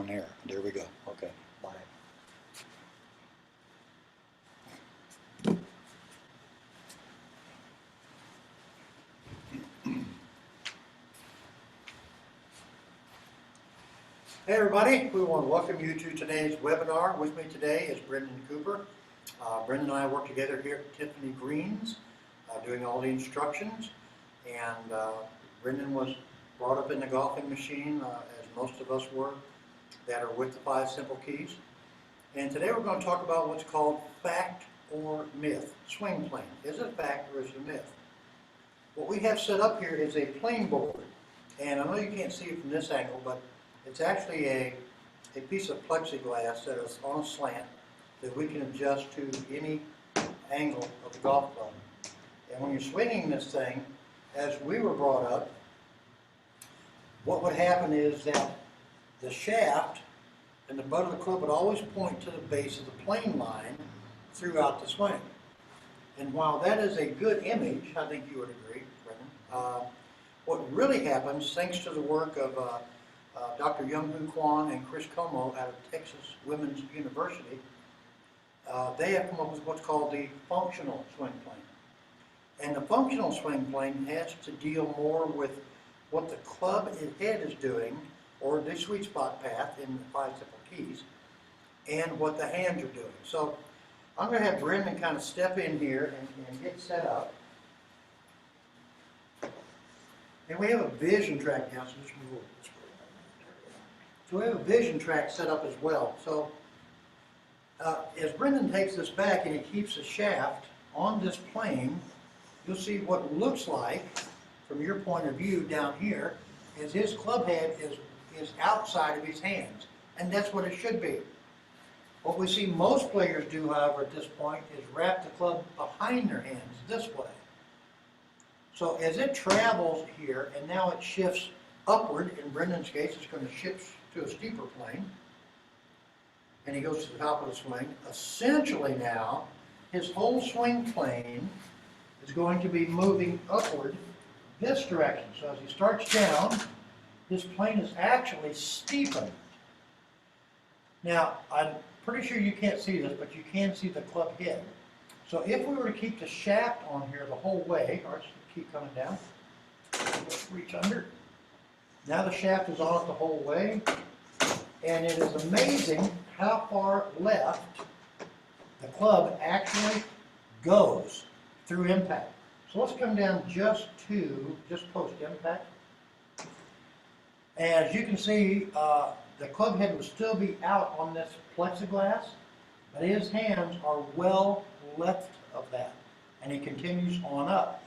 There we go. Okay, bye. Hey everybody, we want to welcome you to today's webinar. With me today is Brendan Cooper. Brendan and I work together here at Tiffany Greens, doing all the instructions. And Brendan was brought up in the golfing machine, as most of us were, that are with the 5 simple keys. And today we're going to talk about what's called fact or myth. Swing plane. Is it a fact or is it a myth? What we have set up here is a plane board. And I know you can't see it from this angle, but it's actually a piece of plexiglass that is on a slant that we can adjust to any angle of the golf club. And when you're swinging this thing, as we were brought up, what would happen is that the shaft and the butt of the club would always point to the base of the plane line throughout the swing. And while that is a good image, I think you would agree, Brendan, what really happens, thanks to the work of Dr. Young-Hoo Kwan and Chris Como out of Texas Women's University, they have come up with what's called the functional swing plane. And the functional swing plane has to deal more with what the club head is doing, or the sweet spot path in the 5 simple keys, and what the hands are doing. So I'm going to have Brendan kind of step in here and get set up. And we have a vision track now, so just move over this way. So we have a vision track set up as well. So as Brendan takes this back and he keeps the shaft on this plane, you'll see what looks like, from your point of view down here, is his club head is outside of his hands. And that's what it should be. What we see most players do, however, at this point is wrap the club behind their hands this way. So as it travels here, and now it shifts upward, in Brendan's case it's going to shift to a steeper plane, and he goes to the top of the swing. Essentially now, his whole swing plane is going to be moving upward this direction. So as he starts down, his plane is actually steepened. Now, I'm pretty sure you can't see this, but you can see the club head. So if we were to keep the shaft on here the whole way, or just keep coming down, reach under. Now the shaft is on it the whole way, and it is amazing how far left the club actually goes through impact. So let's come down just post impact. As you can see, the club head will still be out on this plexiglass, but his hands are well left of that, and he continues on up.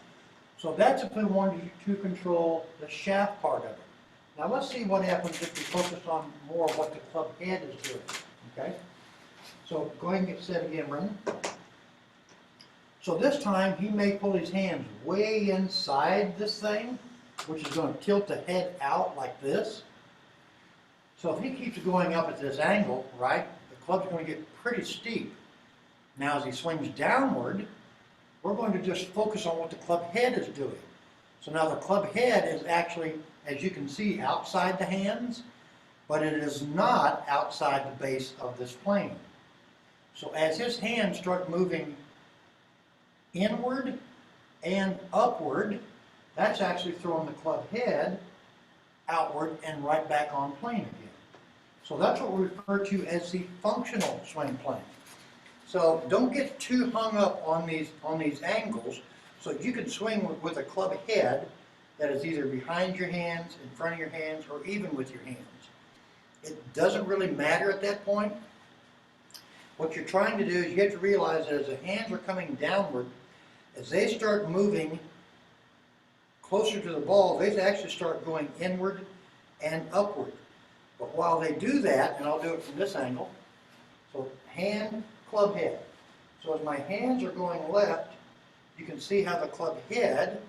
So that's if we wanted to control the shaft part of it. Now let's see what happens if we focus on more of what the club head is doing. Okay? So go ahead and get set again, Brendan. So this time he may pull his hands way inside this thing, which is going to tilt the head out like this. So if he keeps going up at this angle, right, the club's going to get pretty steep. Now as he swings downward, we're going to just focus on what the club head is doing. So now the club head is actually, as you can see, outside the hands, but it is not outside the base of this plane. So as his hands start moving inward and upward, that's actually throwing the club head outward and right back on plane again. So that's what we refer to as the functional swing plane. So don't get too hung up on these angles. So you can swing with a club head that is either behind your hands, in front of your hands, or even with your hands. It doesn't really matter at that point. What you're trying to do is you have to realize that as the hands are coming downward, as they start moving closer to the ball, they actually start going inward and upward. But while they do that, and I'll do it from this angle, so hand, club head. So as my hands are going left, you can see how the club head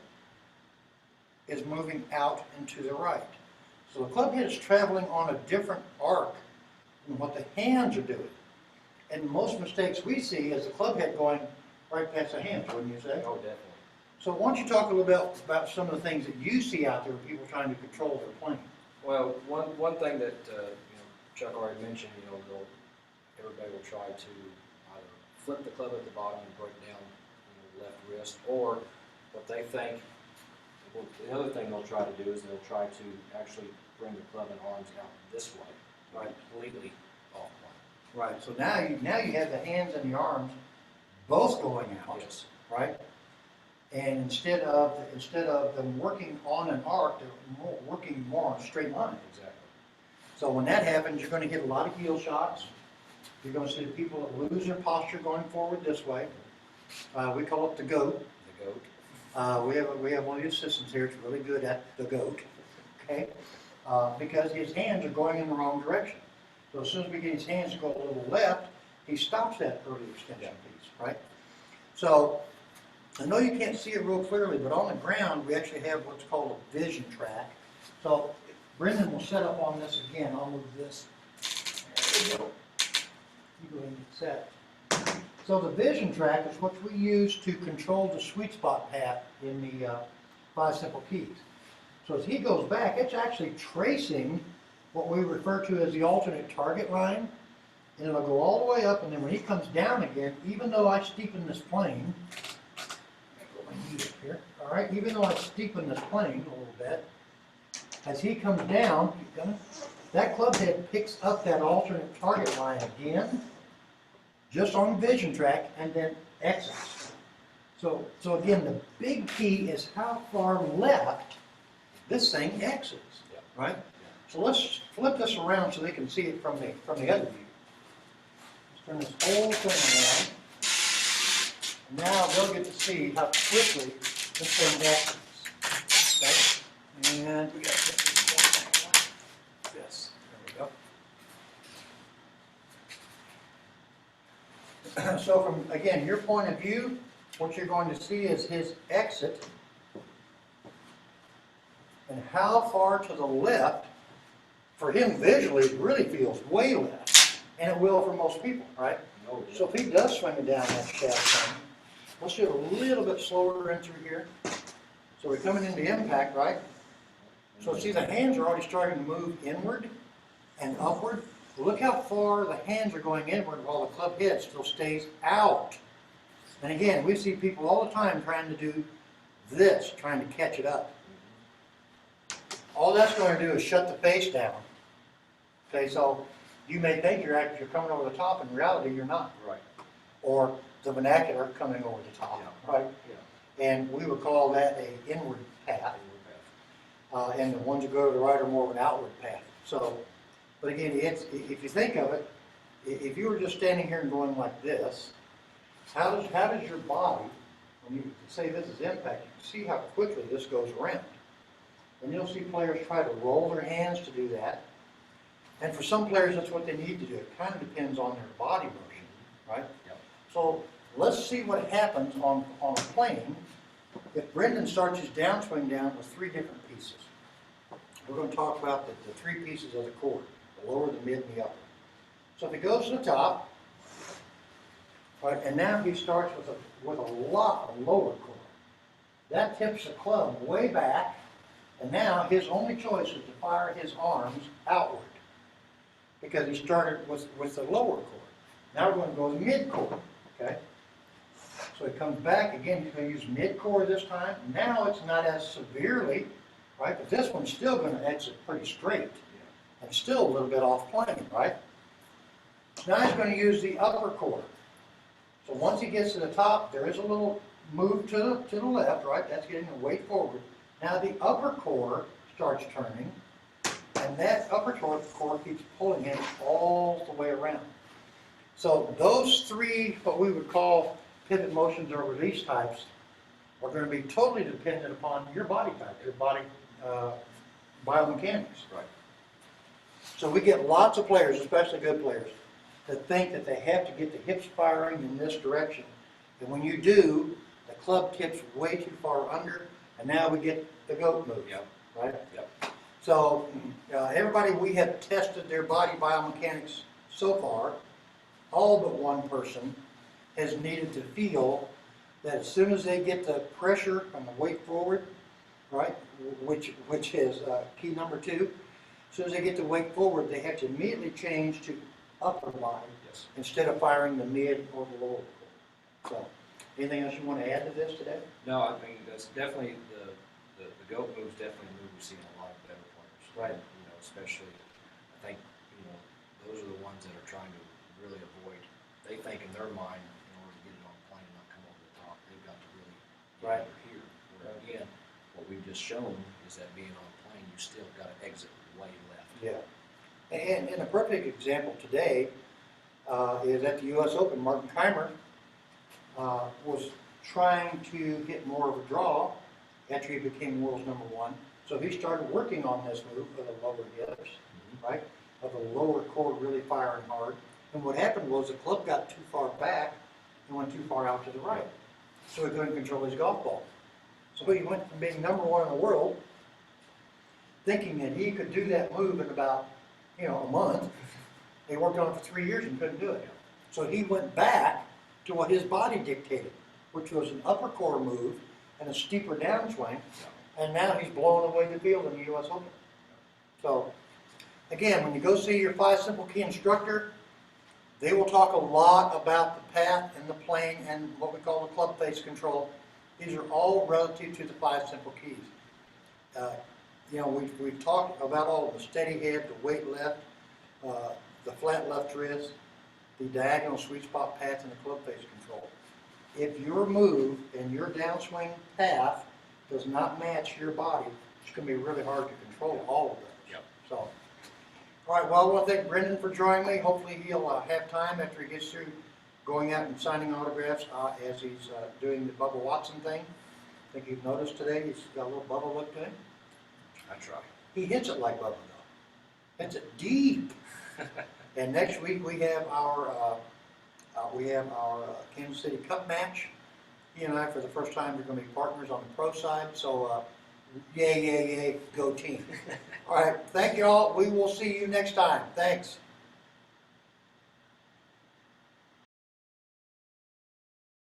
is moving out and to the right. So the club head is traveling on a different arc than what the hands are doing. And most mistakes we see is the club head going right past the hands, wouldn't you say? Oh, definitely. So why don't you talk a little bit about some of the things that you see out there with people trying to control their plane? Well, one thing that Chuck already mentioned, everybody will try to either flip the club at the bottom and break down the left wrist, or what they think, well, the other thing they'll try to do is they'll try to actually bring the club and arms out this way, Right. completely off point. Right, so now you have the hands and the arms both going out, Yes. right? And instead of them working on an arc, they're working more on a straight line. Exactly. So when that happens, you're going to get a lot of heel shots. You're going to see the people that lose their posture going forward this way. We call it the goat. The goat. We have one of the assistants here that's really good at the goat, okay? Because his hands are going in the wrong direction. So as soon as we get his hands to go a little left, he stops that early extension piece, right? So I know you can't see it real clearly, but on the ground, we actually have what's called a vision track. So Brendan will set up on this again. I'll move this. There we go. You go ahead and get set. So the vision track is what we use to control the sweet spot path in the 5 simple keys. So as he goes back, it's actually tracing what we refer to as the alternate target line, and it'll go all the way up, and then when he comes down again, even though I steepen this plane, here, all right, even though I steepen this plane a little bit, as he comes down, that club head picks up that alternate target line again, just on the vision track, and then exits. So again, the big key is how far left this thing exits, right? So let's flip this around so they can see it from the other view. Let's turn this whole thing around. And now they'll get to see how quickly this thing exits. Okay? And we got to get this going like this. There we go. So from, again, your point of view, what you're going to see is his exit and how far to the left. For him visually, it really feels way left, and it will for most people, right? So if he does swing it down that shaft, let's do it a little bit slower in through here. So we're coming into impact, right? So see, the hands are already starting to move inward and upward. Look how far the hands are going inward while the club head still stays out. And again, we see people all the time trying to do this, trying to catch it up. All that's going to do is shut the face down. Okay, so you may think you're coming over the top, in reality you're not. Right. Or the vernacular coming over the top, right? Yeah. And we would call that an inward path. And the ones that go to the right are more of an outward path. So, but again, if you think of it, if you were just standing here and going like this, how does your body, when you say this is impact, you can see how quickly this goes around. And you'll see players try to roll their hands to do that. And for some players, that's what they need to do. It kind of depends on their body motion, right? Yep. So let's see what happens on a plane if Brendan starts his downswing down with 3 different pieces. We're going to talk about the 3 pieces of the chord, the lower, the mid, and the upper. So if he goes to the top, right, and now he starts with a lot of lower chord. That tips the club way back, and now his only choice is to fire his arms outward, because he started with the lower chord. Now we're going to go to mid chord, okay? So he comes back, again, he's going to use mid chord this time. Now it's not as severely, right? But this one's still going to exit pretty straight, and still a little bit off plane, right? Now he's going to use the upper chord. So once he gets to the top, there is a little move to the left, right? That's getting the weight forward. Now the upper chord starts turning, and that upper chord keeps pulling him all the way around. So those 3, what we would call pivot motions or release types, are going to be totally dependent upon your body type, your body biomechanics. Right. So we get lots of players, especially good players, that think that they have to get the hips firing in this direction. And when you do, the club tips way too far under, and now we get the goat move, right? Yep. So everybody we have tested their body biomechanics so far, all but one person has needed to feel that as soon as they get the pressure and the weight forward, right, which is key number 2, As soon as they get the weight forward, they have to immediately change to upper body Yes. instead of firing the mid or the lower core. So, anything else you want to add to this today? No, I mean, that's definitely, the goat move's definitely a move we've seen a lot of better players. Right. You know, especially, I think, you know, those are the ones that are trying to really avoid, they think in their mind, in order to get it on the plane and not come over the top, they've got to really get Right. over here. Where again, what we've just shown is that being on a plane, you still got to exit way left. Yeah. And a perfect example today is at the U.S. Open. Martin Keimer was trying to get more of a draw after he became world's #1. So he started working on this move of the lower hitters, right? Of the lower core really firing hard. And what happened was the club got too far back and went too far out to the right. So he couldn't control his golf ball. So he went from being #1 in the world, thinking that he could do that move in about, a month. They worked on it for 3 years and couldn't do it. So he went back to what his body dictated, which was an upper core move and a steeper downswing. And now he's blowing away the field in the U.S. Open. So, again, when you go see your 5 simple key instructor, they will talk a lot about the path and the plane and what we call the club face control. These are all relative to the 5 simple keys. We've talked about all of the steady head, the weight left, the flat left wrist, the diagonal sweet spot path, and the club face control. If your move and your downswing path does not match your body, it's going to be really hard to control all of those. Yep. So, all right, well, I want to thank Brendan for joining me. Hopefully he'll have time after he gets through going out and signing autographs as he's doing the Bubba Watson thing. I think you've noticed today he's got a little Bubba look to him. I try. He hits it like Bubba, though. Hits it deep. And next week we have our Kansas City Cup match. He and I, for the first time, are going to be partners on the pro side. So, yay, yay, yay, go team. All right, thank you all. We will see you next time. Thanks.